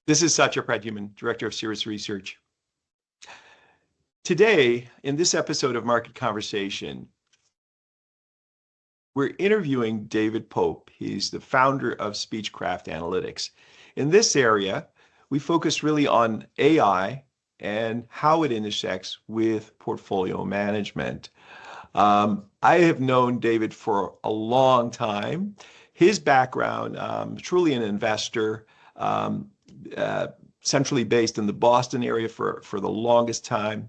This is Satya Pradhuman, Director of Cirrus Research. Today, in this episode of Market Conversation, we're interviewing David Pope. He's the founder of Speechcraft Analytics. In this area, we focus really on AI and how it intersects with portfolio management. I have known David for a long time. His background, truly an investor, centrally based in the Boston area for the longest time.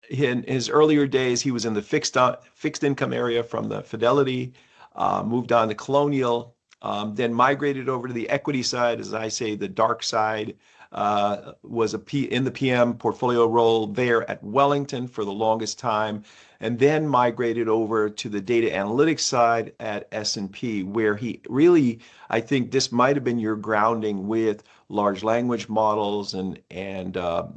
In his earlier days, he was in the fixed income area from the Fidelity, moved on to Colonial, then migrated over to the equity side, as I say, the dark side. Was in the PM portfolio role there at Wellington for the longest time, and then migrated over to the data analytics side at S&P, where he really, I think this might have been your grounding with large language models and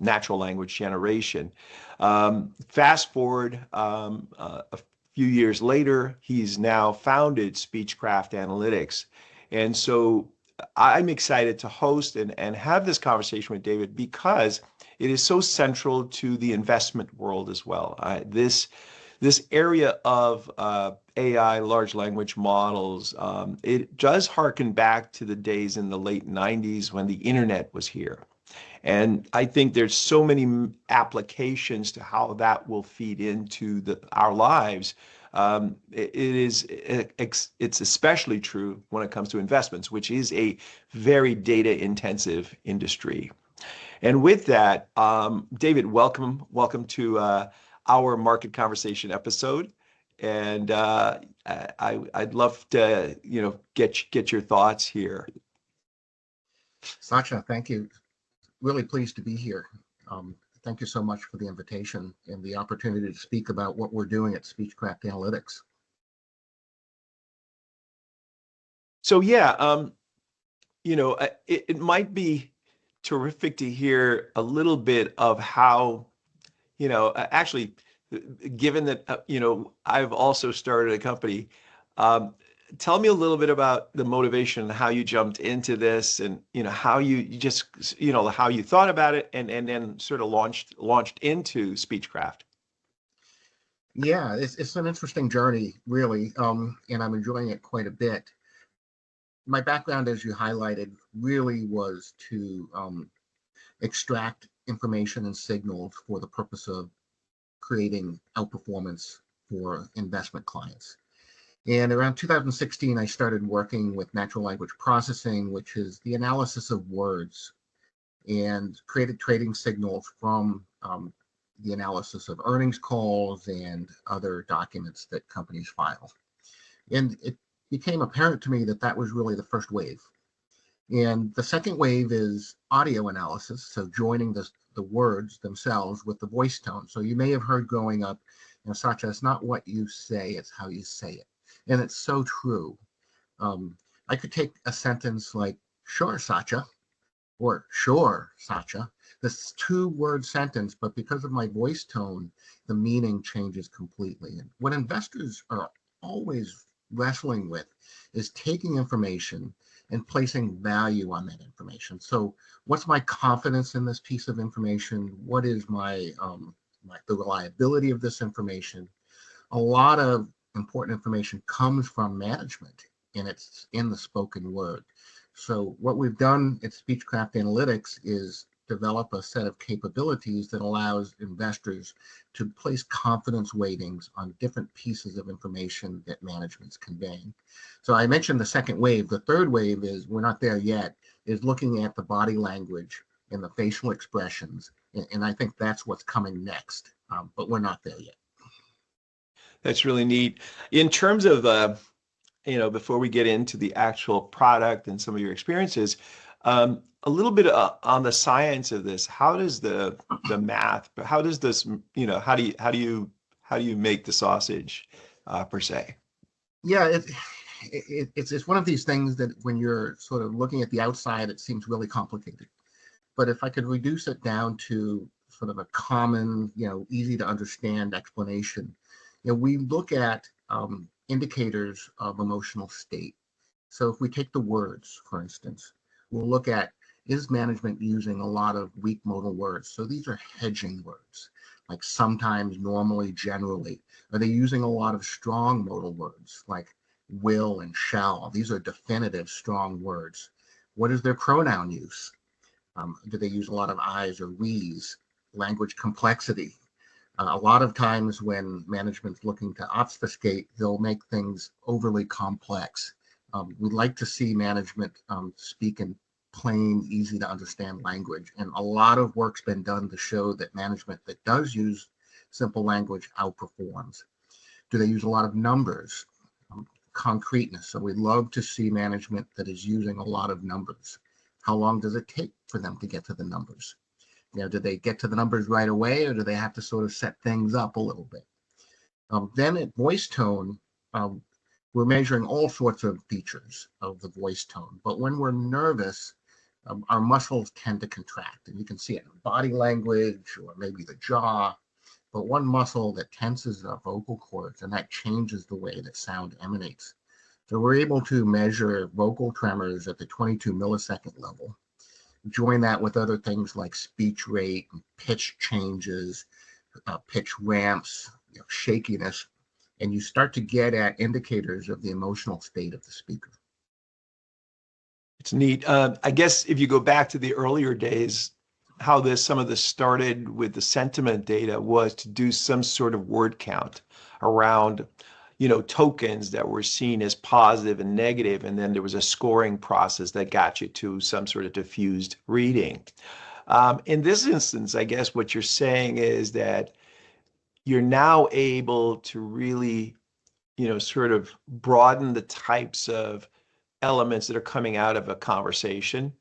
natural language generation. Fast forward a few years later, he's now founded Speechcraft Analytics. And so I'm excited to host and have this conversation with David because it is so central to the investment world as well. This area of AI, large language models, it does harken back to the days in the late 90s when the internet was here. And I think there's so many applications to how that will feed into our lives. It's especially true when it comes to investments, which is a very data intensive industry. And with that, David, welcome to our Market Conversation episode. And I'd love to get your thoughts here. Satya, thank you. Really pleased to be here. Thank you so much for the invitation and the opportunity to speak about what we're doing at Speechcraft Analytics. So yeah, it might be terrific to hear a little bit of how, actually, given that, I've also started a company, tell me a little bit about the motivation and how you jumped into this and, how you just, how you thought about it and then sort of launched into Speechcraft. Yeah, it's an interesting journey, really, and I'm enjoying it quite a bit. My background, as you highlighted, really was to extract information and signals for the purpose of creating outperformance for investment clients. And around 2016, I started working with natural language processing, which is the analysis of words, and created trading signals from the analysis of earnings calls and other documents that companies file. And it became apparent to me that that was really the first wave. And the second wave is audio analysis, so joining the words themselves with the voice tone. So you may have heard growing up, Satya, it's not what you say, it's how you say it. And it's so true. I could take a sentence like, sure, Satya, or sure, Satya. This 2-word sentence, but because of my voice tone, the meaning changes completely. And what investors are always wrestling with is taking information and placing value on that information. So what's my confidence in this piece of information? What is the reliability of this information? A lot of important information comes from management, and it's in the spoken word. So what we've done at Speechcraft Analytics is develop a set of capabilities that allows investors to place confidence weightings on different pieces of information that management's conveying. So I mentioned the second wave. The third wave is, we're not there yet, is looking at the body language and the facial expressions. And I think that's what's coming next, but we're not there yet. That's really neat. In terms of, before we get into the actual product and some of your experiences, a little bit on the science of this. How does the math? How does this? How do you make the sausage, per se? Yeah, it's one of these things that when you're sort of looking at the outside, it seems really complicated. But if I could reduce it down to sort of a common, easy to understand explanation, we look at indicators of emotional state. So if we take the words, for instance, we'll look at, is management using a lot of weak modal words? So these are hedging words, like sometimes, normally, generally. Are they using a lot of strong modal words, like will and shall? These are definitive, strong words. What is their pronoun use? Do they use a lot of I's or we's? Language complexity. A lot of times when management's looking to obfuscate, they'll make things overly complex. We'd like to see management speak in plain, easy to understand language. And a lot of work's been done to show that management that does use simple language outperforms. Do they use a lot of numbers? Concreteness. So we love to see management that is using a lot of numbers. How long does it take for them to get to the numbers? Do they get to the numbers right away, or do they have to sort of set things up a little bit? Then at voice tone, we're measuring all sorts of features of the voice tone. But when we're nervous, our muscles tend to contract, and you can see it in body language or maybe the jaw. But one muscle that tenses our vocal cords, and that changes the way that sound emanates. So we're able to measure vocal tremors at the 22 millisecond level. Join that with other things like speech rate, pitch changes, pitch ramps, shakiness, and you start to get at indicators of the emotional state of the speaker. It's neat. I guess if you go back to the earlier days, how some of this started with the sentiment data was to do some sort of word count around, tokens that were seen as positive and negative, and then there was a scoring process that got you to some sort of diffused reading. In this instance, I guess what you're saying is that you're now able to really, sort of broaden the types of elements that are coming out of a conversation.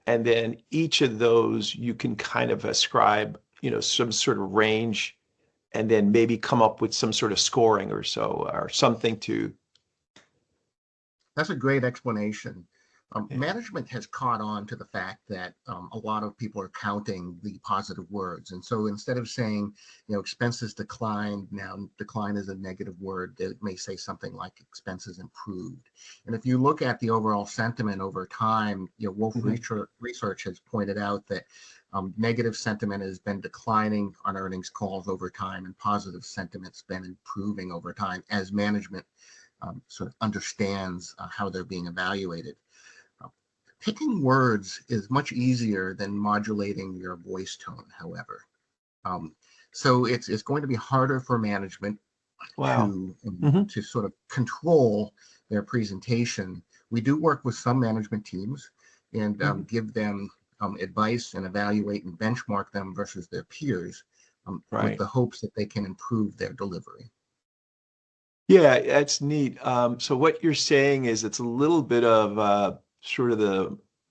And then each of those you can kind of ascribe, some sort of range, and then maybe come up with some sort of scoring or so, or something to. That's a great explanation. Yeah. Management has caught on to the fact that a lot of people are counting the positive words. And so instead of saying, expenses declined, now decline is a negative word, it may say something like expenses improved. And if you look at the overall sentiment over time, Wolf Research has pointed out that negative sentiment has been declining on earnings calls over time, and positive sentiment's been improving over time as management sort of understands how they're being evaluated. Picking words is much easier than modulating your voice tone, however. So it's going to be harder for management Wow. to sort of control their presentation. We do work with some management teams and give them advice and evaluate and benchmark them versus their peers with the hopes that they can improve their delivery. Yeah, that's neat. So what you're saying is it's a little bit of sort of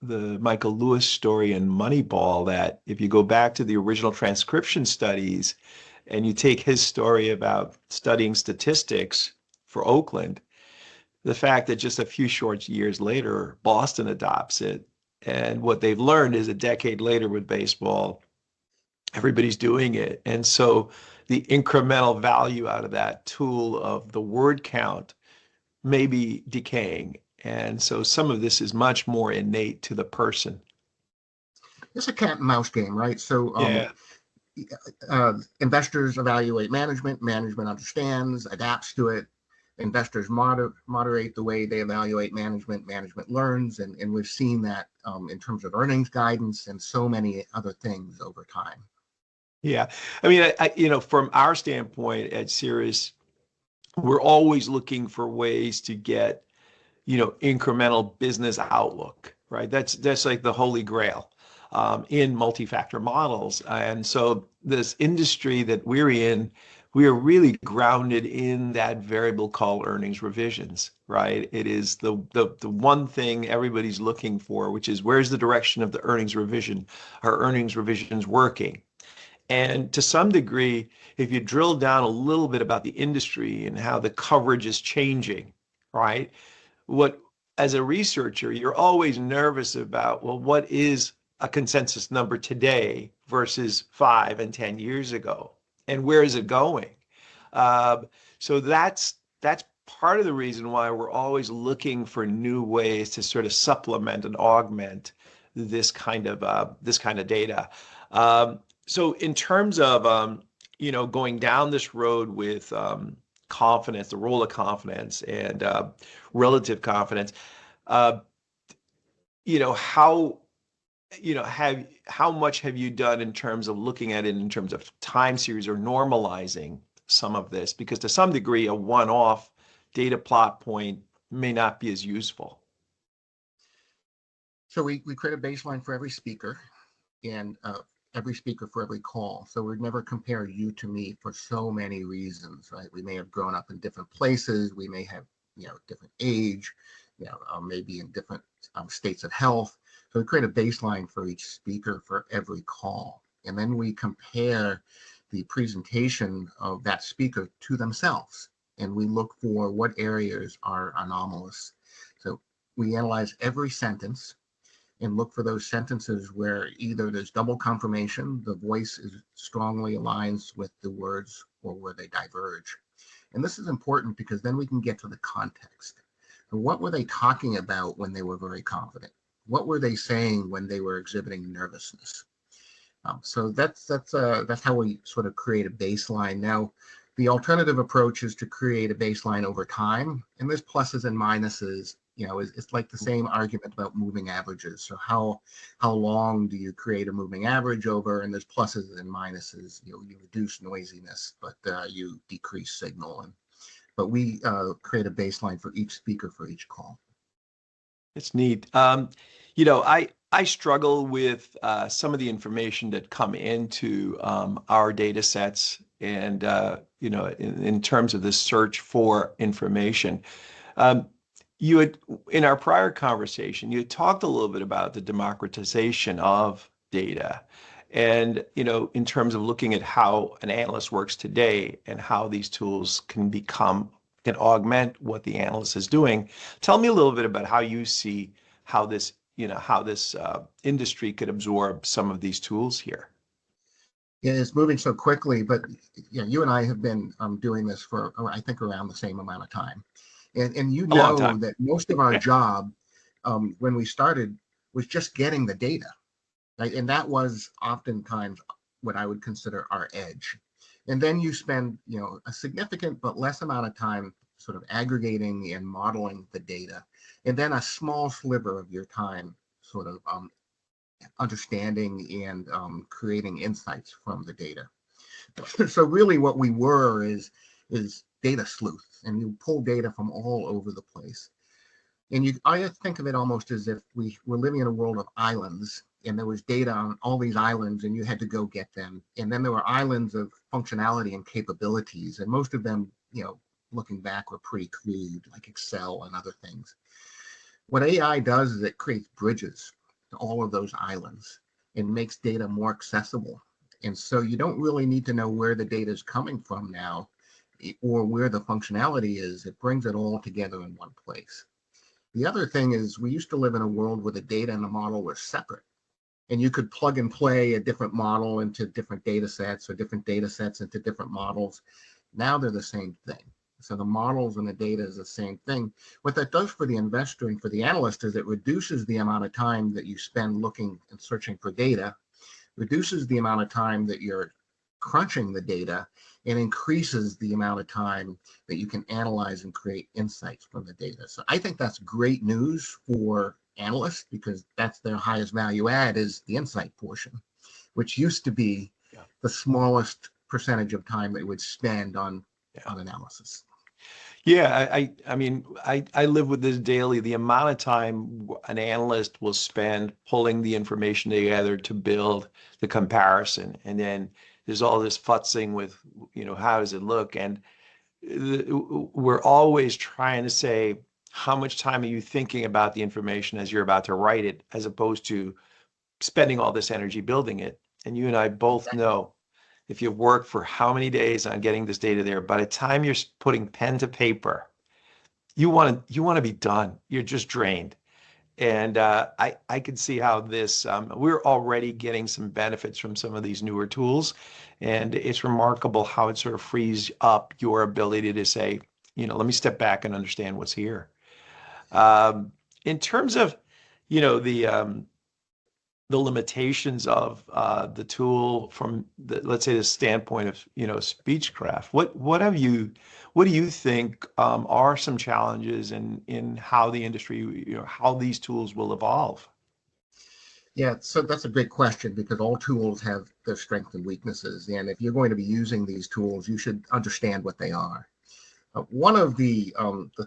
the Michael Lewis story in Moneyball, that if you go back to the original transcription studies and you take his story about studying statistics for Oakland, the fact that just a few short years later, Boston adopts it. And what they've learned is a decade later with baseball, everybody's doing it. And so the incremental value out of that tool of the word count may be decaying. And so some of this is much more innate to the person. It's a cat and mouse game, right? So Yeah. Investors evaluate management, management understands, adapts to it. Investors moderate the way they evaluate management, management learns, and we've seen that in terms of earnings guidance and so many other things over time. Yeah. I mean, from our standpoint at Cirrus, we're always looking for ways to get, incremental business outlook, right? That's like the holy grail in multi-factor models. And so this industry that we're in, we are really grounded in that variable called earnings revisions, right? It is the one thing everybody's looking for, which is where's the direction of the earnings revision? Are earnings revisions working? And to some degree, if you drill down a little bit about the industry and how the coverage is changing, right? What, as a researcher, you're always nervous about, well, what is a consensus number today versus 5 and 10 years ago? And where is it going? So that's part of the reason why we're always looking for new ways to sort of supplement and augment this kind of data. So in terms of going down this road with confidence, the role of confidence and relative confidence, uh, how have how much have you done in terms of looking at it in terms of time series or normalizing some of this? Because to some degree, a one-off data plot point may not be as useful. So we create a baseline for every speaker, and every speaker for every call. So we'd never compare you to me for so many reasons, right? We may have grown up in different places. We may have, different age, maybe in different states of health. So we create a baseline for each speaker for every call. And then we compare the presentation of that speaker to themselves. And we look for what areas are anomalous. So we analyze every sentence and look for those sentences where either there's double confirmation, the voice is strongly aligns with the words, or where they diverge. And this is important because then we can get to the context. So what were they talking about when they were very confident? What were they saying when they were exhibiting nervousness? So that's how we sort of create a baseline. Now, the alternative approach is to create a baseline over time, and there's pluses and minuses. It's like the same argument about moving averages. So how long do you create a moving average over? And there's pluses and minuses. You reduce noisiness, but you decrease signal. But we create a baseline for each speaker for each call. It's neat. I struggle with some of the information that come into our data sets and, in terms of this search for information. Um, you had, in our prior conversation, you had talked a little bit about the democratization of data. And, in terms of looking at how an analyst works today and how these tools can augment what the analyst is doing. Tell me a little bit about how you see how this industry could absorb some of these tools here. Yeah, it's moving so quickly, but you and I have been doing this for, I think, around the same amount of time. And A long time. that most of our job when we started was just getting the data, right? And that was oftentimes what I would consider our edge. And then you spend, a significant but less amount of time sort of aggregating and modeling the data, and then a small sliver of your time sort of understanding and creating insights from the data. So really what we were is data sleuths, and you pull data from all over the place. And I think of it almost as if we were living in a world of islands, and there was data on all these islands, and you had to go get them. And then there were islands of functionality and capabilities, and most of them, looking back, were pretty crude, like Excel and other things. What AI does is it creates bridges to all of those islands and makes data more accessible. And so you don't really need to know where the data is coming from now or where the functionality is. It brings it all together in one place. The other thing is we used to live in a world where the data and the model were separate. And you could plug and play a different model into different data sets, or different data sets into different models. Now they're the same thing. So the models and the data is the same thing. What that does for the investor and for the analyst is it reduces the amount of time that you spend looking and searching for data, reduces the amount of time that you're crunching the data, and increases the amount of time that you can analyze and create insights from the data. So I think that's great news for analysts, because that's their highest value add, is the insight portion, which used to be the smallest percentage of time they would spend on analysis. Yeah, I live with this daily. The amount of time an analyst will spend pulling the information together to build the comparison, and then there's all this futzing with, how does it look? And we're always trying to say, how much time are you thinking about the information as you're about to write it, as opposed to spending all this energy building it? And you and I both know, if you work for how many days on getting this data there, by the time you're putting pen to paper, you want to be done. You're just drained. And I can see how this, we're already getting some benefits from some of these newer tools. And it's remarkable how it sort of frees up your ability to say, let me step back and understand what's here. Um, in terms of, the limitations of the tool from let's say the standpoint of speechcraft. What do you think are some challenges in how the industry, how these tools will evolve? Yeah, so that's a great question because all tools have their strengths and weaknesses. And if you're going to be using these tools, you should understand what they are. One of the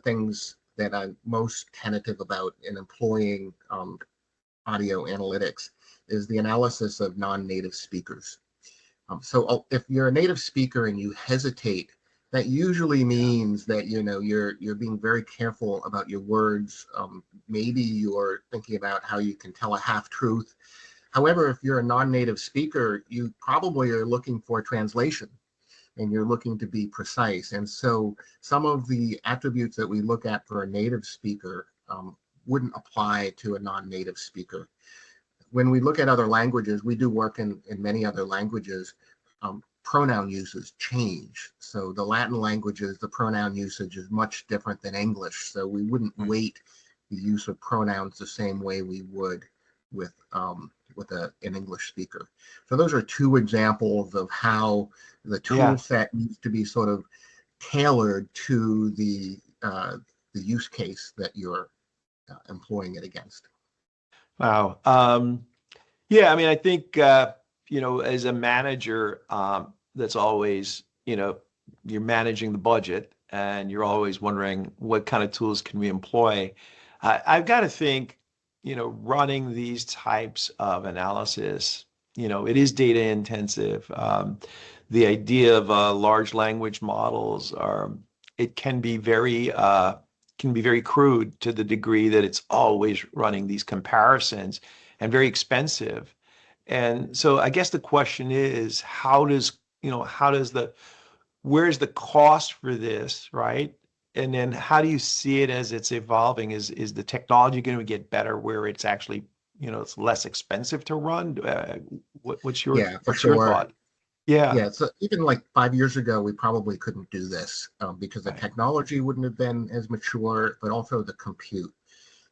things that I'm most tentative about in employing audio analytics is the analysis of non-native speakers. So if you're a native speaker and you hesitate, that usually means that you're being very careful about your words. Maybe you're thinking about how you can tell a half truth. However, if you're a non-native speaker, you probably are looking for a translation and you're looking to be precise. And so some of the attributes that we look at for a native speaker wouldn't apply to a non-native speaker. When we look at other languages, we do work in many other languages. Pronoun uses change. So the Latin languages, the pronoun usage is much different than English. So we wouldn't weight the use of pronouns the same way we would with an English speaker. So those are two examples of how the tool Yeah. set needs to be sort of tailored to the use case that you're employing it against. Wow. Yeah, I mean, I think as a manager, that's always, you're managing the budget and you're always wondering what kind of tools can we employ. I've got to think, running these types of analysis, it is data intensive. The idea of large language models it can be very crude to the degree that it's always running these comparisons and very expensive. And so I guess the question is, where's the cost for this, right? And then how do you see it as it's evolving? Is the technology going to get better where it's actually, it's less expensive to run? What's your Yeah, for what's your sure. thought? Yeah. Yeah, so even like 5 years ago, we probably couldn't do this because the Right. technology wouldn't have been as mature, but also the compute.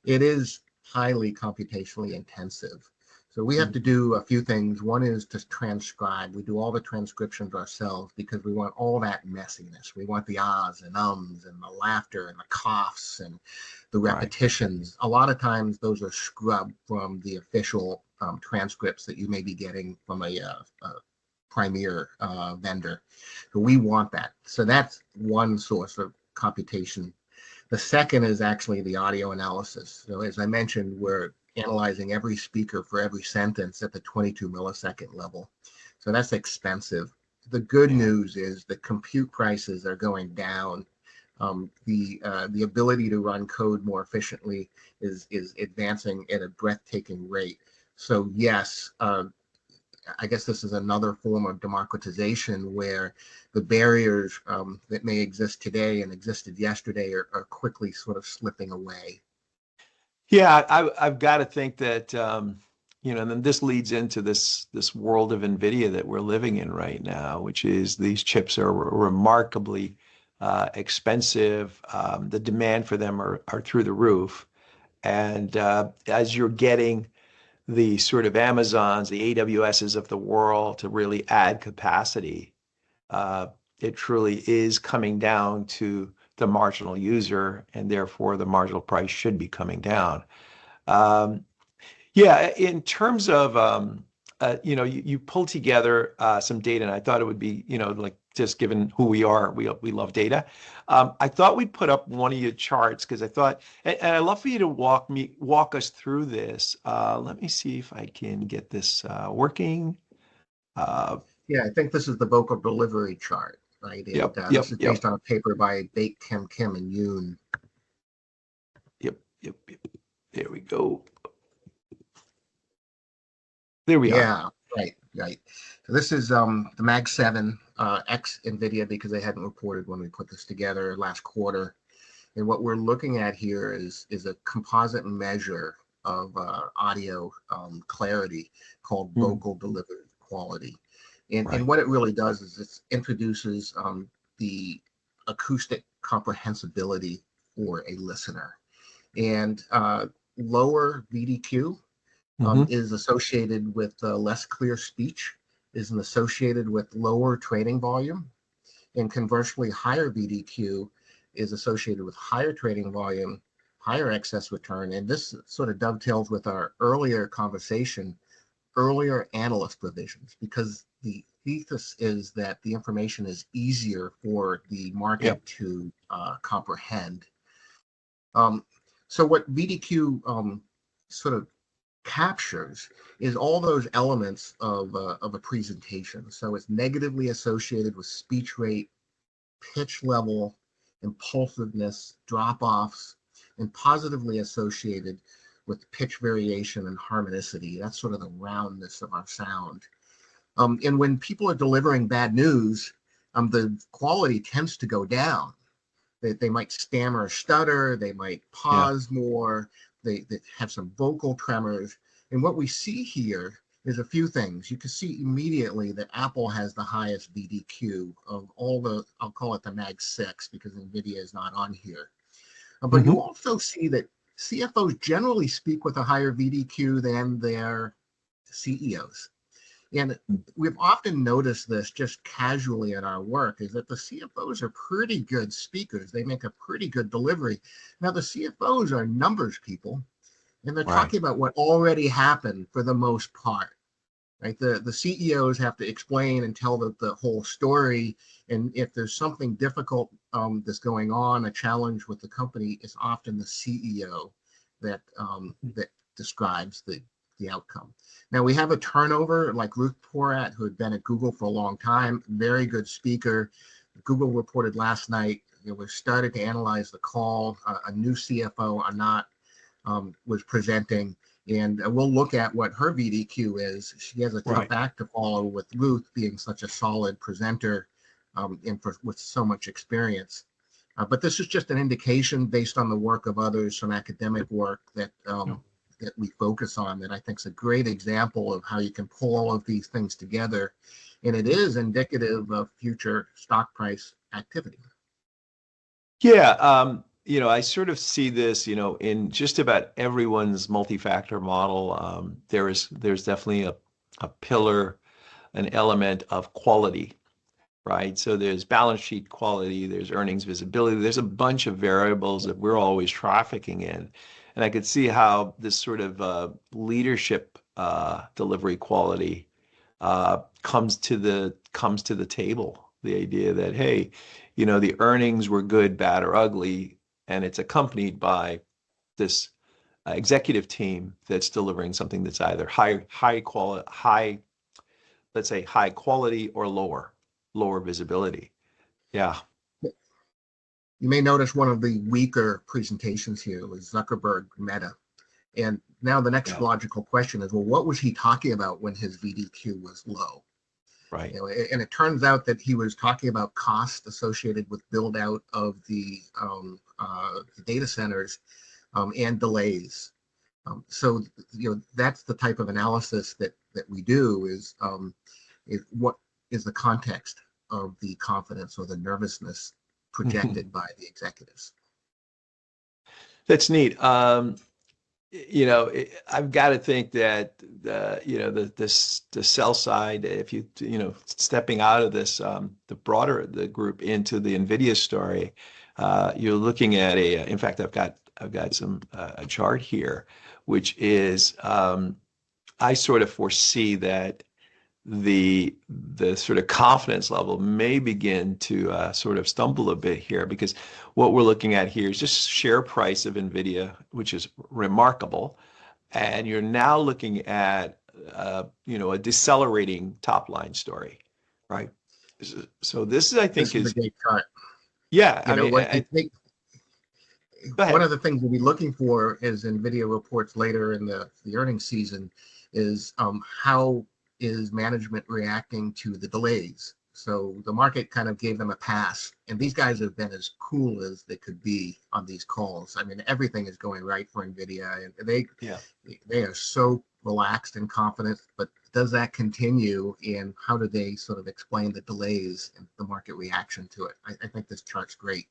It is highly computationally intensive. So we have Mm. to do a few things. One is to transcribe. We do all the transcriptions ourselves because we want all that messiness. We want the ahs and ums and the laughter and the coughs and the Right. repetitions. A lot of times those are scrubbed from the official transcripts that you may be getting from a premier vendor. So we want that. So that's one source of computation. The second is actually the audio analysis. So as I mentioned, we're analyzing every speaker for every sentence at the 22 millisecond level. So that's expensive. The good Yeah. news is the compute prices are going down. The ability to run code more efficiently is advancing at a breathtaking rate. So yes, I guess this is another form of democratization where the barriers that may exist today and existed yesterday are quickly sort of slipping away. Yeah, I've got to think that and then this leads into this world of NVIDIA that we're living in right now, which is these chips are remarkably expensive. The demand for them are through the roof, and as you're getting the sort of Amazons, the AWSs of the world to really add capacity, uh, it truly is coming down to the marginal user, and therefore the marginal price should be coming down. Um, yeah, in terms of you pulled together some data, and I thought it would be, like just given who we are, we love data. I thought we'd put up one of your charts because I thought, and I'd love for you to walk us through this. Let me see if I can get this working. Uh, Yeah, I think this is the vocal delivery chart, right? And yep, this yep, is yep, based on a paper by Bake, Kim, and Yoon. yep. There we go. There we are. Yeah, right. So this is the Mag 7 X NVIDIA because they hadn't reported when we put this together last quarter. And what we're looking at here is a composite measure of audio clarity called Hmm, vocal delivered quality. And right. what it really does is it introduces the acoustic comprehensibility for a listener. And lower VDQ Hmm. is associated with less clear speech, is associated with lower trading volume, and conversely, higher VDQ is associated with higher trading volume, higher excess return. And this sort of dovetails with our earlier conversation, earlier analyst provisions, because the thesis is that the information is easier for the Yep. market to comprehend. Um, so what VDQ sort of captures is all those elements of a presentation. So it's negatively associated with speech rate, pitch level, impulsiveness, drop-offs, and positively associated with pitch variation and harmonicity. That's sort of the roundness of our sound. And when people are delivering bad news, the quality tends to go down. They might stammer or stutter, they might Yeah. pause more, they have some vocal tremors. And what we see here is a few things. You can see immediately that Apple has the highest VDQ of all the, I'll call it the Mag 6 because NVIDIA is not on here. But you Hmm. also see that CFOs generally speak with a higher VDQ than their CEOs. And we've often noticed this just casually in our work is that the CFOs are pretty good speakers. They make a pretty good delivery. Now, the CFOs are numbers people, and they're Right. talking about what already happened for the most part. Right? The CEOs have to explain and tell the whole story. And if there's something difficult that's going on, a challenge with the company, it's often the CEO that describes the outcome. Now we have a turnover like Ruth Porat, who had been at Google for a long time, very good speaker. Google reported last night, we started to analyze the call. A new CFO are not was presenting, and we'll look at what her VDQ is. She has a tough Right. act to follow with Ruth being such a solid presenter with so much experience. But this is just an indication based on the work of others, some academic work that we focus on that I think is a great example of how you can pull all of these things together. And it is indicative of future stock price activity. Yeah, I sort of see this, in just about everyone's multi-factor model. There's definitely a pillar, an element of quality, right? So there's balance sheet quality, there's earnings visibility, there's a bunch of variables that we're always trafficking in. And I could see how this sort of leadership delivery quality comes to the table. The idea that, hey, the earnings were good, bad, or ugly, and it's accompanied by this executive team that's delivering something that's either high quality, let's say high quality, or lower visibility. Yeah. You may notice one of the weaker presentations here was Zuckerberg Meta. And now the next Yeah. logical question is, well, what was he talking about when his VDQ was low? Right. And it turns out that he was talking about cost associated with build out of the data centers and delays. So that's the type of analysis that we do is what is the context of the confidence or the nervousness projected by the executives. That's neat. I've got to think that the sell side, if stepping out of this, the broader the group into the NVIDIA story, you're looking at in fact, I've got some a chart here, which is I sort of foresee that the sort of confidence level may begin to sort of stumble a bit here, because what we're looking at here is just share price of NVIDIA, which is remarkable. And you're now looking at, a decelerating top line story, right? So this is, I This think, is a is, great chart. yeah, I mean, What I think go one ahead. of the things we'll be looking for as NVIDIA reports later in the earnings season is how is management reacting to the delays. So the market kind of gave them a pass, and these guys have been as cool as they could be on these calls. I mean, everything is going right for NVIDIA, and Yeah. they are so relaxed and confident. But does that continue, and how do they sort of explain the delays and the market reaction to it? I think this chart's great.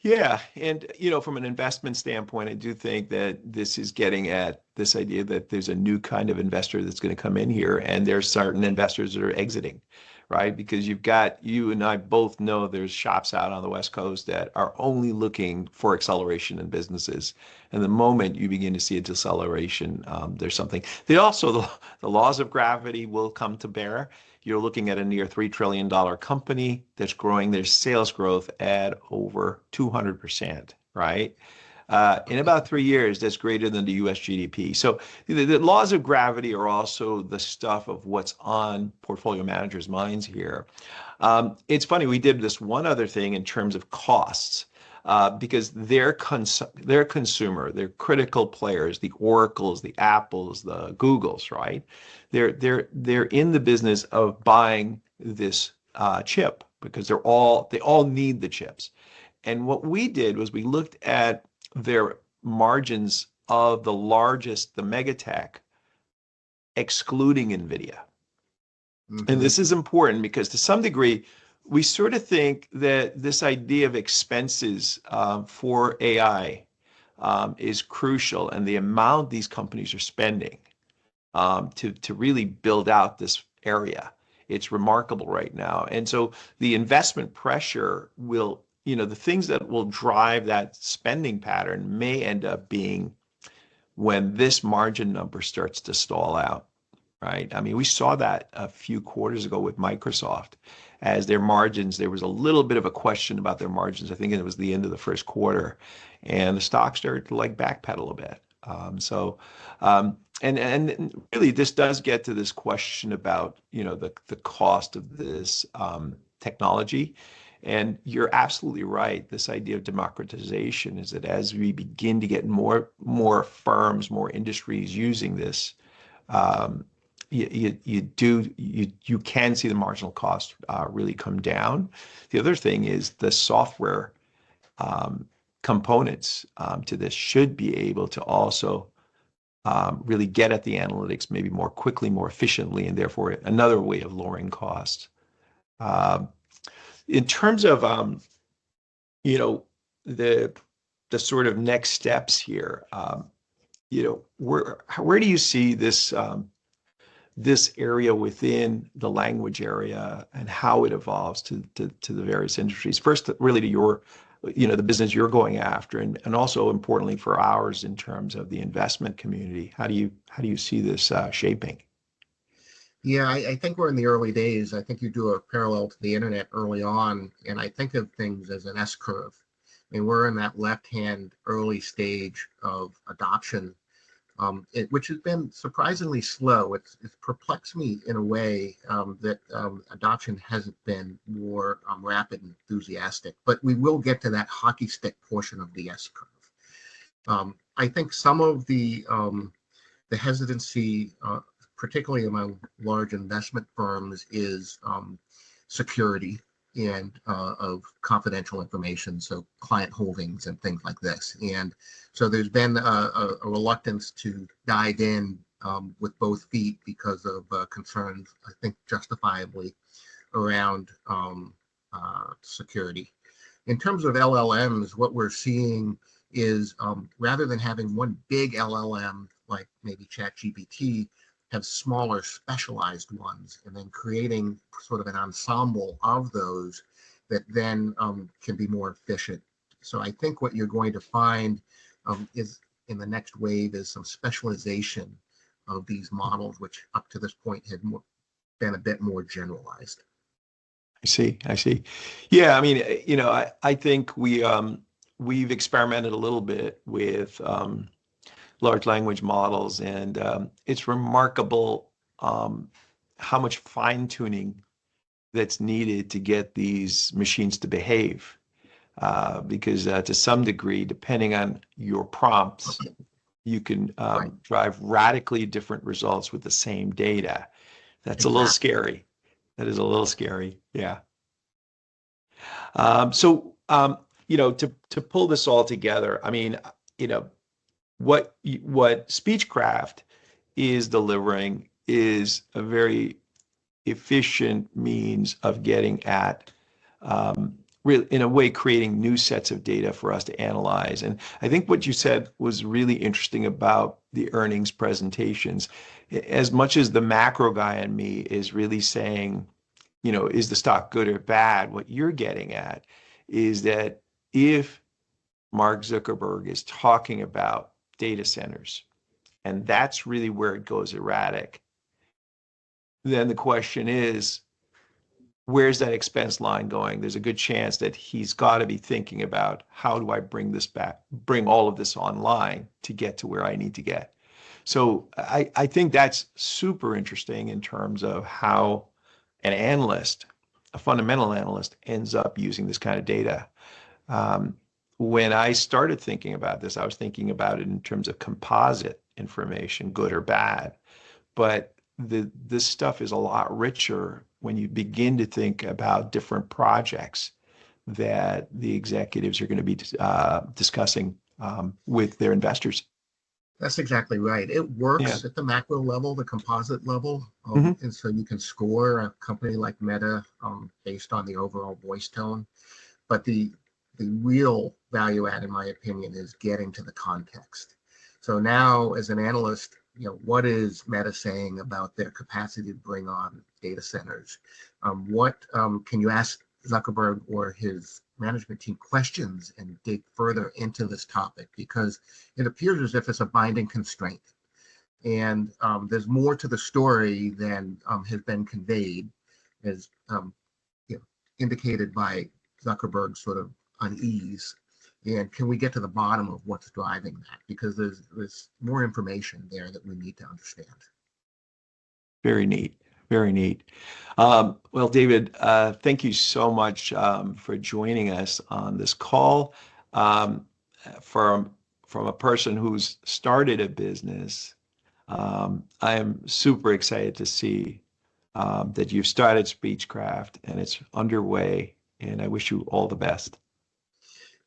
Yeah, and from an investment standpoint, I do think that this is getting at this idea that there's a new kind of investor that's going to come in here, and there's certain investors that are exiting, right? Because you and I both know there's shops out on the West Coast that are only looking for acceleration in businesses, and the moment you begin to see a deceleration, there's something. They also the laws of gravity will come to bear. You're looking at a near $3 trillion company that's growing their sales growth at over 200%, right? In about 3 years, that's greater than the US GDP. So the laws of gravity are also the stuff of what's on portfolio managers' minds here. It's funny, we did this one other thing in terms of costs. Because their consumer, their critical players, the Oracles, the Apples, the Googles, right? They're in the business of buying this chip because they all need the chips. And what we did was we looked at their margins of the mega tech, excluding NVIDIA. And Hmm. this is important because to some degree, we sort of think that this idea of expenses for AI is crucial, and the amount these companies are spending to really build out this area. It's remarkable right now. And so the investment pressure will, the things that will drive that spending pattern may end up being when this margin number starts to stall out, right? I mean, we saw that a few quarters ago with Microsoft as their margins, there was a little bit of a question about their margins. I think it was the end of the first quarter, and the stock started to like backpedal a bit. And really, this does get to this question about the cost of this technology. And you're absolutely right. This idea of democratization is that as we begin to get more firms, more industries using this, um, you can see the marginal cost really come down. The other thing is the software um, components to this should be able to also really get at the analytics maybe more quickly, more efficiently, and therefore another way of lowering costs. Um, in terms of you know the the sort of next steps here, where do you see this area within the language area and how it evolves to the various industries? First, really to the business you're going after, and also importantly for ours in terms of the investment community. How do you see this shaping? Yeah, I think we're in the early days. I think you do a parallel to the internet early on, and I think of things as an S curve. I mean, we're in that left-hand early stage of adoption, which has been surprisingly slow. It's perplexed me in a way that adoption hasn't been more rapid and enthusiastic. But we will get to that hockey stick portion of the S curve. I think some of the hesitancy, particularly among large investment firms, is security and of confidential information, so client holdings and things like this. And so there's been a reluctance to dive in with both feet because of concerns, I think justifiably, around security. In terms of LLMs, what we're seeing is rather than having one big LLM like maybe ChatGPT, have smaller specialized ones, and then creating sort of an ensemble of those that then can be more efficient. So I think what you're going to find is in the next wave is some specialization of these models, which up to this point had been a bit more generalized. I see. Yeah, I mean, I think we've experimented a little bit with large language models, and it's remarkable how much fine tuning that's needed to get these machines to behave. Because to some degree, depending on your prompts, you can Right. drive radically different results with the same data. That's a little Exactly. scary. That is a little scary. Yeah. So, to pull this all together, I mean, you know, what Speechcraft is delivering is a very efficient means of getting at really, in a way, creating new sets of data for us to analyze. And I think what you said was really interesting about the earnings presentations. As much as the macro guy in me is really saying, is the stock good or bad? What you're getting at is that if Mark Zuckerberg is talking about data centers, and that's really where it goes erratic, then the question is, where's that expense line going? There's a good chance that he's got to be thinking about, how do I bring this back, bring all of this online to get to where I need to get. So I think that's super interesting in terms of how an analyst, a fundamental analyst, ends up using this kind of data. Um, when I started thinking about this, I was thinking about it in terms of composite information, good or bad. But this stuff is a lot richer when you begin to think about different projects that the executives are going to be discussing with their investors. That's exactly right. It Yeah. works at the macro level, the composite level. Hmm. And so you can score a company like Meta based on the overall voice tone. But the real value add, in my opinion, is getting to the context. So now, as an analyst, what is Meta saying about their capacity to bring on data centers? What can you ask Zuckerberg or his management team questions and dig further into this topic? Because it appears as if it's a binding constraint. And there's more to the story than has been conveyed, as indicated by Zuckerberg's sort of unease. And can we get to the bottom of what's driving that? Because there's more information there that we need to understand. Very neat. Very neat. Well, David, thank you so much for joining us on this call. Um, from from a person who's started a business, I am super excited to see that you've started Speechcraft and it's underway. And I wish you all the best.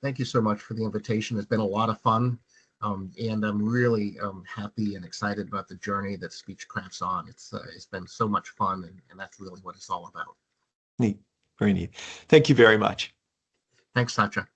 Thank you so much for the invitation. It's been a lot of fun. And I'm really happy and excited about the journey that Speechcraft's on. It's been so much fun, and that's really what it's all about. Neat. Very neat. Thank you very much. Thanks, Satya.